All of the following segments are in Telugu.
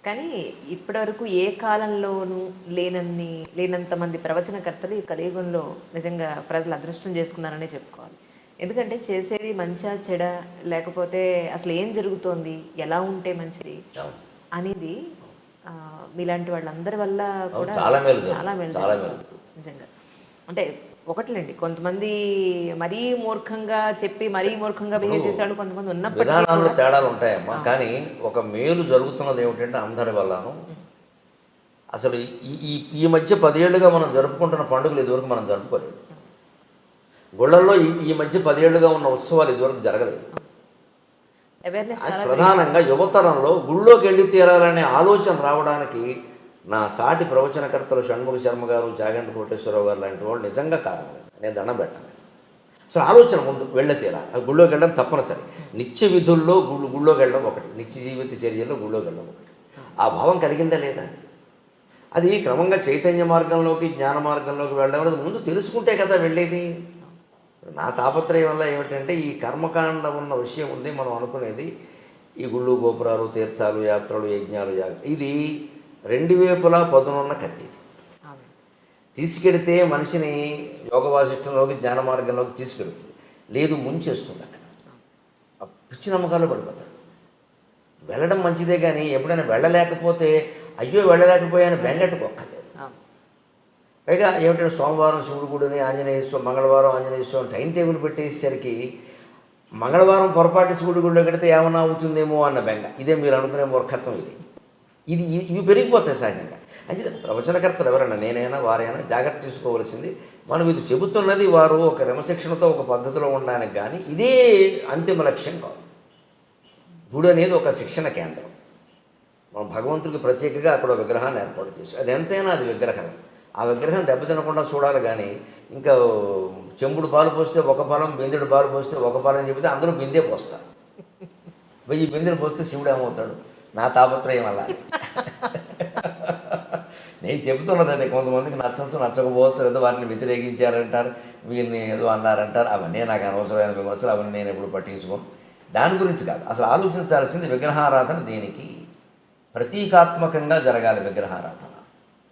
కానీ ఇప్పటివరకు ఏ కాలంలోనూ లేనంత మంది ప్రవచనకర్తలు ఈ కలియుగంలో నిజంగా ప్రజలు అదృష్టం చేసుకున్నారనే చెప్పుకోవాలి. ఎందుకంటే చేసేది మంచా చెడ, లేకపోతే అసలు ఏం జరుగుతోంది, ఎలా ఉంటే మంచిది అనేది మీలాంటి వాళ్ళందరి వల్ల కూడా చాలా మేలు నిజంగా. అంటే ఒకట్లేండి, కొంతమంది మరీ మూర్ఖంగా చెప్పి మరీ మూర్ఖంగా బిహేవ్ చేసేవాళ్ళు కొంతమంది ఉన్నప్పటికీ విధానాల్లో తేడాలు ఉంటాయమ్మా. కానీ ఒక మేలు జరుగుతున్నది ఏమిటంటే అందరి వల్లను. అసలు ఈ ఈ మధ్య 10 ఏళ్ళుగా మనం జరుపుకుంటున్న పండుగలు ఇదివరకు మనం జరుపుకోలేదు. గుళ్ళల్లో ఈ మధ్య 10 ఏళ్ళుగా ఉన్న ఉత్సవాలు ఇదివరకు జరగలేదు. ప్రధానంగా యువతరంలో గుళ్ళోకి వెళ్ళి తీరాలనే ఆలోచన రావడానికి నా సాటి ప్రవచనకర్తలు షణ్ముఖ శర్మ గారు, చాగంటి కోటేశ్వరరావు గారు లాంటి వాళ్ళు నిజంగా కారణం. నేను దండం పెట్టాను. అసలు ఆలోచన ముందు వెళ్ళే తీరాలి, గుళ్ళోకి వెళ్ళడం తప్పనిసరి. నిత్య విధుల్లో గుళ్ళోకి వెళ్ళడం ఒకటి, నిత్య జీవిత చర్యల్లో గుళ్ళోకి వెళ్ళడం ఒకటి. ఆ భావం కలిగిందా లేదా? అది క్రమంగా చైతన్య మార్గంలోకి, జ్ఞాన మార్గంలోకి వెళ్ళడం అనేది ముందు తెలుసుకుంటే కదా వెళ్ళేది. నా తాపత్రయం వల్ల ఏమిటంటే ఈ కర్మకాండ ఉన్న విషయం ఉంది. మనం అనుకునేది ఈ గుళ్ళు, గోపురాలు, తీర్థాలు, యాత్రలు, యజ్ఞాలు, ఇది 2 వైపులా పదునున్న కత్తి. తీసుకెడితే మనిషిని యోగ వాసిష్టంలోకి, జ్ఞాన మార్గంలోకి తీసుకెడుతుంది. లేదు, ముంచేస్తుంది. అక్కడ పిచ్చి నమ్మకాలు పడిపోతాడు. వెళ్ళడం మంచిదే, కానీ ఎప్పుడైనా వెళ్ళలేకపోతే అయ్యో వెళ్ళలేకపోయాను బెంగట్టుకోక్కర్లేదు. పైగా ఏమిటంటే సోమవారం శివుడు గుడిని, ఆంజనేయ స్వామి, మంగళవారం ఆంజనేయ స్వామి టైం టేబుల్ పెట్టేసరికి మంగళవారం పొరపాటు శివుడి గుడిలో కడితే ఏమన్నా అవుతుందేమో అన్న బెంగ. ఇదే మీరు అనుకునే మూర్ఖత్వం. ఇవి పెరిగిపోతాయి సహజంగా. అంటే ప్రవచనకర్తలు ఎవరైనా, నేనైనా వారైనా జాగ్రత్త తీసుకోవాల్సింది, మనం ఇది చెబుతున్నది వారు ఒక క్రమశిక్షణతో ఒక పద్ధతిలో ఉండడానికి, కానీ ఇదే అంతిమ లక్ష్యం కాదు. గుడి అనేది ఒక శిక్షణ కేంద్రం. మనం భగవంతుడికి ప్రత్యేకంగా అక్కడ విగ్రహాన్ని ఏర్పాటు చేసి, అది ఎంతైనా అది విగ్రహం. ఆ విగ్రహం దెబ్బతినకుండా చూడాలి. కానీ ఇంకా చెంబుడు పాలు పోస్తే ఒక పాలం, బిందెడు పాలు పోస్తే ఒక పాలం చెబితే అందరూ బిందే పోస్తారు. 1000 బిందెలు పోస్తే శివుడు ఏమవుతాడు? నా తాపత్రయం అలా. నేను చెబుతున్నది అదే. కొంతమందికి నచ్చచ్చు, నచ్చకపోవచ్చు, ఏదో వారిని వ్యతిరేకించారంటారు, వీరిని ఏదో అన్నారంటారు. అవన్నీ నాకు అనవసరమైన విమర్శలు, అవన్నీ నేను ఎప్పుడు పట్టించుకోను. దాని గురించి కాదు అసలు ఆలోచించాల్సింది. విగ్రహారాధన దేనికి? ప్రతీకాత్మకంగా జరగాలి విగ్రహారాధన.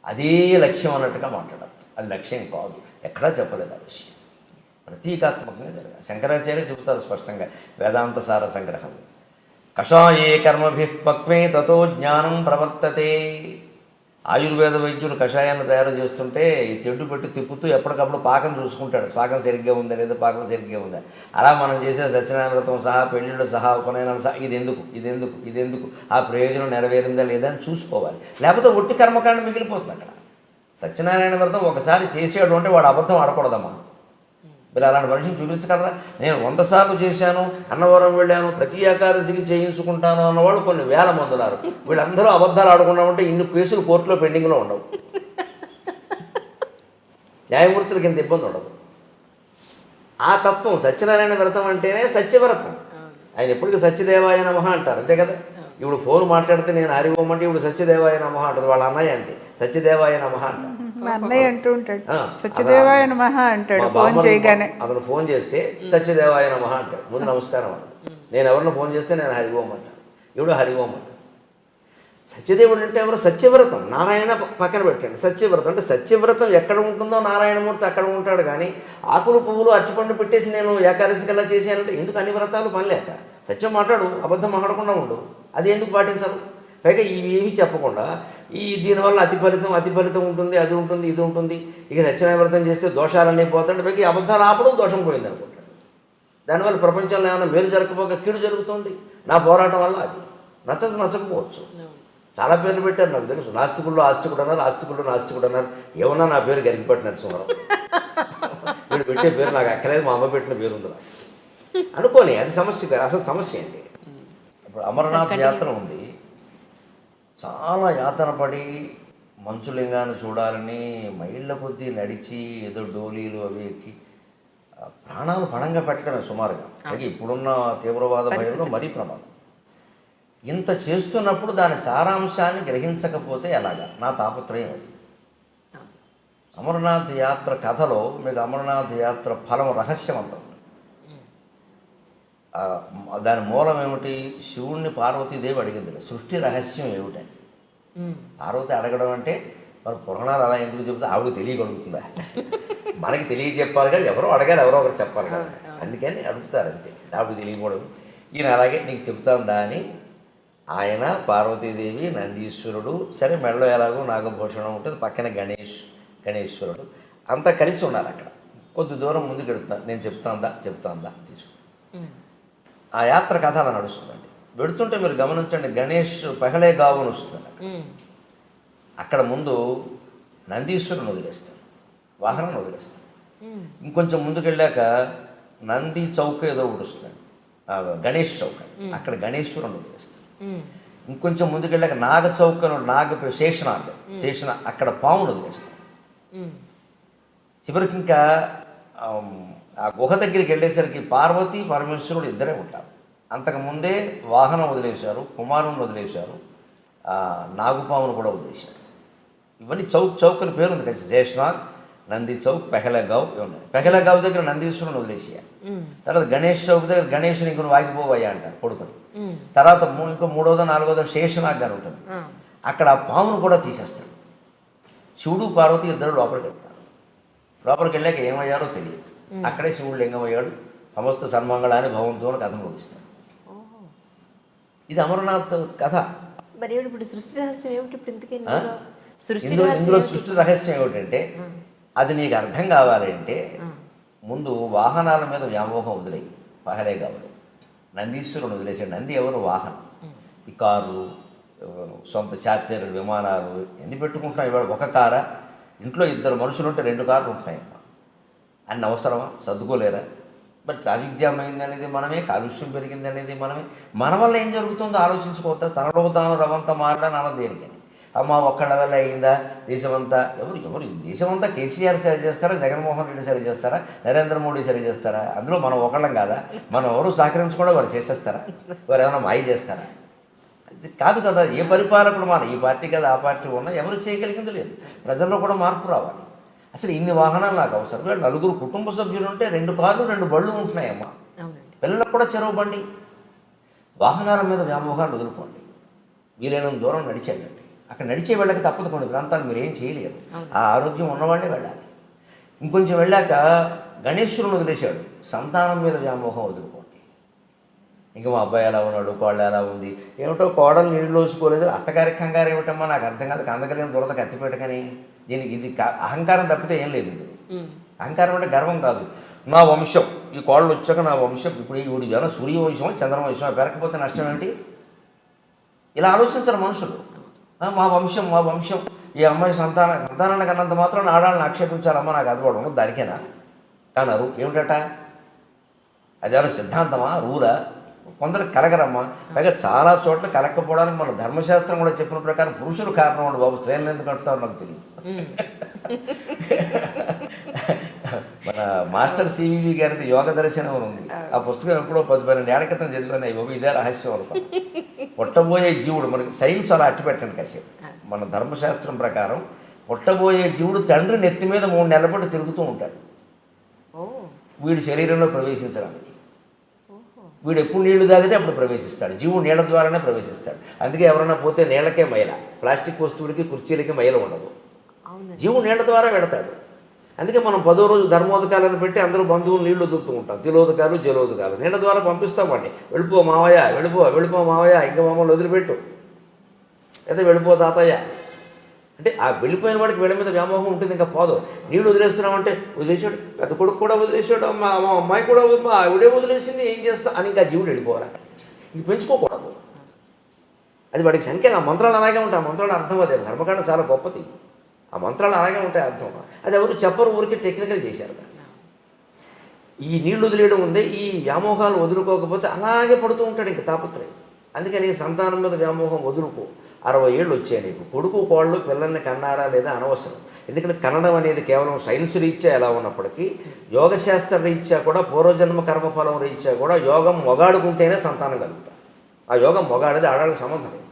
అదే లక్ష్యం అన్నట్టుగా మాట్లాడద్దు. అది లక్ష్యం కాదు, ఎక్కడా చెప్పలేదు ఆ విషయం. ప్రతీకాత్మకంగా జరగాలి. శంకరాచార్య చెబుతారు స్పష్టంగా వేదాంత సార సంగ్రహం. కషాయే కర్మభి పక్వే తతో జ్ఞానం ప్రవర్తతే. ఆయుర్వేద వైద్యులు కషాయాన్ని తయారు చేస్తుంటే ఈ తెడ్డు పెట్టి తిప్పుతూ ఎప్పటికప్పుడు పాకం చూసుకుంటాడు, పాకం సరిగ్గా ఉందా లేదా, పాకం సరిగ్గా ఉందా. అలా మనం చేసే సత్యనారాయణ వ్రతం సహా, పెళ్ళిళ్ళు సహా, ఉపనయనాలు సహా, ఇదెందుకు ఆ ప్రయోజనం నెరవేరిందా లేదా అని చూసుకోవాలి. లేకపోతే ఒట్టి కర్మకాండ మిగిలిపోతుంది అక్కడ. సత్యనారాయణ వ్రతం ఒకసారి చేసేవాడు అంటే వాడు అబద్ధం ఆడకూడదమ్మా. మీరు అలాంటి మనిషిని చూపించగలరా? నేను 100 సార్లు చేశాను, అన్నవరం వెళ్ళాను, ప్రతి ఏకాదశికి చేయించుకుంటాను అన్నవాళ్ళు కొన్ని వేల మంది ఉన్నారు. వీళ్ళందరూ అబద్ధాలు ఆడుకున్నామంటే ఇన్ని కేసులు కోర్టులో పెండింగ్లో ఉండవు. న్యాయమూర్తులకి ఇంత ఇబ్బంది ఉండదు. ఆ తత్వం సత్యనారాయణ వ్రతం అంటేనే సత్యవ్రతం. ఆయన ఎప్పటికీ సత్యదేవాయ నమః అంటారు, అంతే కదా. ఇప్పుడు ఫోన్ మాట్లాడితే నేను హరి ఓం అంటే ఇప్పుడు సత్యదేవాయ నమః అంటారు. వాళ్ళ అన్నయ్య అంతే, సత్యదేవాయ నమః అంటారు. అన్నయ్య అంటూ ఉంటాడు, సత్యదేవాయ నమః అంటాడు. ఫోన్ చేయగానే అతను ఫోన్ చేస్తే సత్యదేవాయ నమః అంటాడు. ముందు నమస్కారం అంట. నేను ఎవరిని ఫోన్ చేస్తే నేను హరి ఓం అంటాను, ఇప్పుడు హరి ఓం అంటాను. సత్యదేవుడు అంటే ఎవరు? సత్యవ్రతం. నారాయణ పక్కన పెట్టండి. సత్యవ్రతం అంటే సత్యవ్రతం ఎక్కడ ఉంటుందో నారాయణమూర్తి అక్కడ ఉంటాడు. కానీ ఆకులు పువ్వులు అరటిపండు పెట్టేసి నేను ఏకాదశి కల్లా చేశానంటే ఎందుకు? అన్ని వ్రతాలు పని లేక. సత్యం మాట్లాడు, అబద్ధం మాట్లాడకుండా ఉండు. అది ఎందుకు పాటించరు? పైగా ఇవేమీ చెప్పకుండా దీనివల్ల అతి ఫలితం ఉంటుంది, అది ఉంటుంది, ఇది ఉంటుంది. ఇక సత్యనారాయణ వ్రతం చేస్తే దోషాలన్నీ పోతాడు. పైకి అబద్ధాలు ఆపడం దోషం పోయింది అనుకుంటాడు. దానివల్ల ప్రపంచంలో ఏమైనా మేలు జరగకపోక కీడు జరుగుతుంది. నా పోరాటం వల్ల అది నచ్చకపోవచ్చు. చాలా పేర్లు పెట్టారు నాకు తెలుసు. నాస్తికుల్లో ఆస్తికుడు అన్నారు, ఆస్తికుల్లో నాస్తికుడు అన్నారు. ఏమన్నా నా పేరు గరిగిపట్టి నరసింహారావు. వీడు పెట్టే పేరు నాకు అక్కలేదు, మా అమ్మ పెట్టిన పేరు ఉంది అనుకోని. అది సమస్య కాదు. అసలు సమస్య ఏంటి? ఇప్పుడు అమరనాథ్ యాత్ర ఉంది. చాలా యాతన పడి మంచులింగాన్ని చూడాలని మైళ్ళ కొద్దీ నడిచి ఏదో డోలీలు అవి ఎక్కి ప్రాణాలు పణంగా పెట్టడమే సుమారుగా. అలాగే ఇప్పుడున్న తీవ్రవాద భయంలో మరీ ప్రమాదం. ఇంత చేస్తున్నప్పుడు దాని సారాంశాన్ని గ్రహించకపోతే ఎలాగా? నా తాపత్రయం అది. అమరనాథ్ యాత్ర కథలో మీకు అమరనాథ్ యాత్ర ఫలం రహస్యం అంత ఉంది. దాని మూలం ఏమిటి? శివుణ్ణి పార్వతీదేవి అడిగింది సృష్టి రహస్యం ఏమిటని. పార్వతి అడగడం అంటే మరి పురాణాలు అలా ఎందుకు చెబుతా, ఆవిడ తెలియగలుగుతుందా? మనకి తెలియజెప్పాలి కదా, ఎవరో అడగాలి, ఎవరో ఒకరు చెప్పాలి కదా, అందుకని అడుగుతారు అంతే. ఆవిడ తెలియకూడదు. ఈయన అలాగే నీకు చెప్తాందా అని ఆయన, పార్వతీదేవి, నందీశ్వరుడు, సరే మెడలో ఎలాగో నాగభూషణం ఉంటుంది, పక్కన గణేశ్వరుడు అంతా కలిసి ఉన్నారు అక్కడ. కొద్ది దూరం ముందుకు వెళుతాను, నేను చెప్తాందా తీసుకు. ఆ యాత్ర కథ అలా నడుస్తుందండి. వెళుతుంటే మీరు గమనించండి, గణేష్ పహలే గావును వస్తుంది. అక్కడ ముందు నందీశ్వరుని వదిలేస్తాను, వాహనం వదిలేస్తాను. ఇంకొంచెం ముందుకు వెళ్ళాక నంది చౌక ఏదో ఒకటి వస్తుంది, గణేష్ చౌక, అక్కడ గణేశ్వరుని వదిలేస్తాను. ఇంకొంచెం ముందుకు వెళ్ళాక నాగ చౌక, శేషనాగ్ అక్కడ పామును వదిలేస్తాను. చివరికి ఇంకా ఆ గుహ దగ్గరికి వెళ్ళేసరికి పార్వతి పరమేశ్వరుడు ఇద్దరే ఉంటారు. అంతకుముందే వాహనం వదిలేశారు, కుమారుని వదిలేశారు, నాగుపామును కూడా వదిలేశారు. ఇవన్నీ చౌక్ అని పేరు ఉంది కదా, శేషనాగ్, నంది చౌక్, పెహలగావ్ ఇవన్నీ. పెహలగావ్ దగ్గర నందీశ్వరుని వదిలేసేయాలి. తర్వాత గణేష్ చౌక్ దగ్గర గణేషుని ఇంకొన్ని వాగిపోవయ్యా అంటారు కొడుకుని. తర్వాత ఇంకో 3వ 4వ శేషనాగ్ అని ఉంటుంది, అక్కడ ఆ పామును కూడా తీసేస్తాడు. శివుడు పార్వతి ఇద్దరు లోపలికి వెళ్తారు. లోపలికి వెళ్ళాక ఏమయ్యాడో తెలియదు. అక్కడే శివుడు లింగమయ్యాడు. సమస్త సన్మంగళాన్ని భవంతో కథ ముగిస్తాడు. ఇది అమరనాథ్ కథ. మరి ఇప్పుడు సృష్టి రహస్యం ఏమిటి? ఇప్పుడు ఇందులో సృష్టి రహస్యం ఏమిటంటే, అది నీకు అర్థం కావాలి అంటే ముందు వాహనాల మీద వ్యామోహం వదిలేయి. పహలే కావాలి, నందీశ్వరుని వదిలేసాడు. నంది ఎవరు? వాహనం. ఈ కార్లు, సొంత చార్టర్లు, విమానాలు ఎన్ని పెట్టుకుంటున్నాయి ఇవాళ? ఒక కారా? ఇంట్లో 2 మనుషులు ఉంటే 2 కార్లు ఉంటున్నాయమ్మా. అన్ని అవసరమా? సర్దుకోలేరా? మరి ట్రాఫిక్ జామ్ అయింది అనేది మనమే, కాలుష్యం పెరిగింది అనేది మనమే. మన వల్ల ఏం జరుగుతుందో ఆలోచించుకోవద్దా? తనలో తాను రవంతా మారడానికి అన్నది దేనికని? అమ్మ ఒక్కళ్ళ వల్ల అయిందా? దేశమంతా ఎవరు దేశమంతా కేసీఆర్ సరి చేస్తారా, జగన్మోహన్ రెడ్డి సరి చేస్తారా, నరేంద్ర మోడీ సరి చేస్తారా? అందులో మనం ఒకళ్ళం కాదా? మనం ఎవరు సహకరించకుండా వారు చేసేస్తారా? వారు ఏమైనా మాయ చేస్తారా? కాదు కదా. ఏ పరిపాలకుడు మన ఈ పార్టీ కదా ఆ పార్టీ ఉన్నా ఎవరు చేయగలిగింది లేదు. ప్రజల్లో కూడా మార్పు రావాలి. అసలు ఇన్ని వాహనాలు నాకు అవసరం. 4 కుటుంబ సభ్యులు ఉంటే 2 కార్లు 2 బళ్ళు ఉంటున్నాయమ్మా. పిల్లలకు కూడా చెరువు బండి. వాహనాల మీద వ్యామోహాన్ని వదులుకోండి. వీలైనంత దూరం నడిచేయండి. అక్కడ నడిచే వెళ్ళక తప్పదు. కొన్ని ప్రాంతాలు మీరు ఏం చేయలేరు. ఆ ఆరోగ్యం ఉన్నవాళ్ళే వెళ్ళాలి. ఇంకొంచెం వెళ్ళాక గణేశ్వరుని వదిలేశాడు. సంతానం మీద వ్యామోహం వదులుకోండి. ఇంకా మా అబ్బాయి ఎలా ఉన్నాడు, కోళ్ళు ఎలా ఉంది, ఏమిటో కోడలు నీళ్ళు లోసుకోలేదు, అత్తగారి కంగారు ఏమిటమ్మా నాకు అర్థం కాదు. కందకలేని దురద కత్తిపెట్టకని. దీనికి ఇది అహంకారం తప్పితే ఏం లేదు. ఇది అహంకారం అంటే గర్వం కాదు. నా వంశం, ఈ కోళ్ళు వచ్చాక నా వంశం, ఇప్పుడు ఈవిడి జనం సూర్యవంశం చంద్రవంశం పెరగకపోతే నష్టం ఏంటి? ఇలా ఆలోచించరు మనుషులు. మా వంశం, ఈ అమ్మాయి సంతానాన్ని కన్నంత మాత్రం ఆడాలని ఆక్షేపించాలమ్మా నాకు అది కూడా ఉండదు దానికేనా అన్నారు. ఏమిటట? అదేమైనా సిద్ధాంతమా, రూలా? కొందరికి కలగరమ్మా. పైగా చాలా చోట్ల కలగకపోవడానికి మన ధర్మశాస్త్రం కూడా చెప్పిన ప్రకారం పురుషులు కారణం ఉండు బాబు, స్త్రీలను ఎందుకు అంటున్నారు నాకు తెలియదు. మన మాస్టర్ సివివి గారిది యోగ దర్శనం అని ఉంది. ఆ పుస్తకం ఎప్పుడో 10-12 ఏళ్ల క్రితం చదివాను. బాబు ఇదే రహస్యం అనుకో. పుట్టబోయే జీవుడు, మనకి సైన్స్ అలా అట్టి పెట్టండి కాసేపు. మన ధర్మశాస్త్రం ప్రకారం పుట్టబోయే జీవుడు తండ్రి నెత్తి మీద 3 నెలల పాటు తిరుగుతూ ఉంటాడు వీడి శరీరంలో ప్రవేశించడానికి. వీడు ఎప్పుడు నీళ్లు తాగితే అప్పుడు ప్రవేశిస్తాడు. జీవుడు నీళ్ళ ద్వారానే ప్రవేశిస్తాడు. అందుకే ఎవరైనా పోతే నీళ్ళకే మైల, ప్లాస్టిక్ వస్తువులకి కుర్చీలకి మైల ఉండదు. జీవుడు నీళ్ళ ద్వారా వెడతాడు. అందుకే మనం 10వ రోజు ధర్మోదకాలను పెట్టి అందరూ బంధువులు నీళ్లు వదులుతూ ఉంటాం. తిలోదకాలు, జలోదకాలు నీళ్ళ ద్వారా పంపిస్తామండి. వెళ్ళిపో మావయ్య, వెళ్ళిపో మావయ్య, ఇంకా మమ్మల్ని వదిలిపెట్టు, అయితే వెళ్ళిపో తాతయ్య అంటే ఆ వెళ్ళిపోయిన వాడికి వీళ్ళ మీద వ్యామోహం ఉంటుంది. ఇంకా పోదు. నీళ్ళు వదిలేస్తున్నామంటే వదిలేసాడు, పెద్ద కొడుకు కూడా వదిలేసాడు, మా అమ్మాయి కూడా ఆవిడే వదిలేసింది, ఏం చేస్తా అని ఇంకా జీవుడు వెళ్ళిపోవాలి. ఇంక పెంచుకోకూడదు. అది వాడికి సంఖ్య. ఆ మంత్రాలు అలాగే ఉంటాయి. ఆ మంత్రాలు అర్థం అదే. కర్మకాండ చాలా గొప్పది. ఆ మంత్రాలు అలాగే ఉంటాయి అర్థం. అది ఎవరు చెప్పరు, ఊరికి టెక్నికల్ చేశారు. ఈ నీళ్లు వదిలేయడం ఉంది. ఈ వ్యామోహాలు వదులుకోకపోతే అలాగే పడుతూ ఉంటాడు ఇంక తాపత్రయం. అందుకని సంతానం మీద వ్యామోహం వదులుకో. 60 ఏళ్ళు వచ్చాయి నీకు. కొడుకు కోళ్ళు పిల్లల్ని కన్నారా లేదా అనవసరం. ఎందుకంటే కన్నడం అనేది కేవలం సైన్స్ రీత్యా ఎలా ఉన్నప్పటికీ యోగశాస్త్ర రీత్యా కూడా, పూర్వజన్మ కర్మఫలం రీత్యా కూడా యోగం మొగాడుకుంటేనే సంతానం కలుగుతారు. ఆ యోగం మొగాడిది ఆడాడికి సంబంధం లేదు.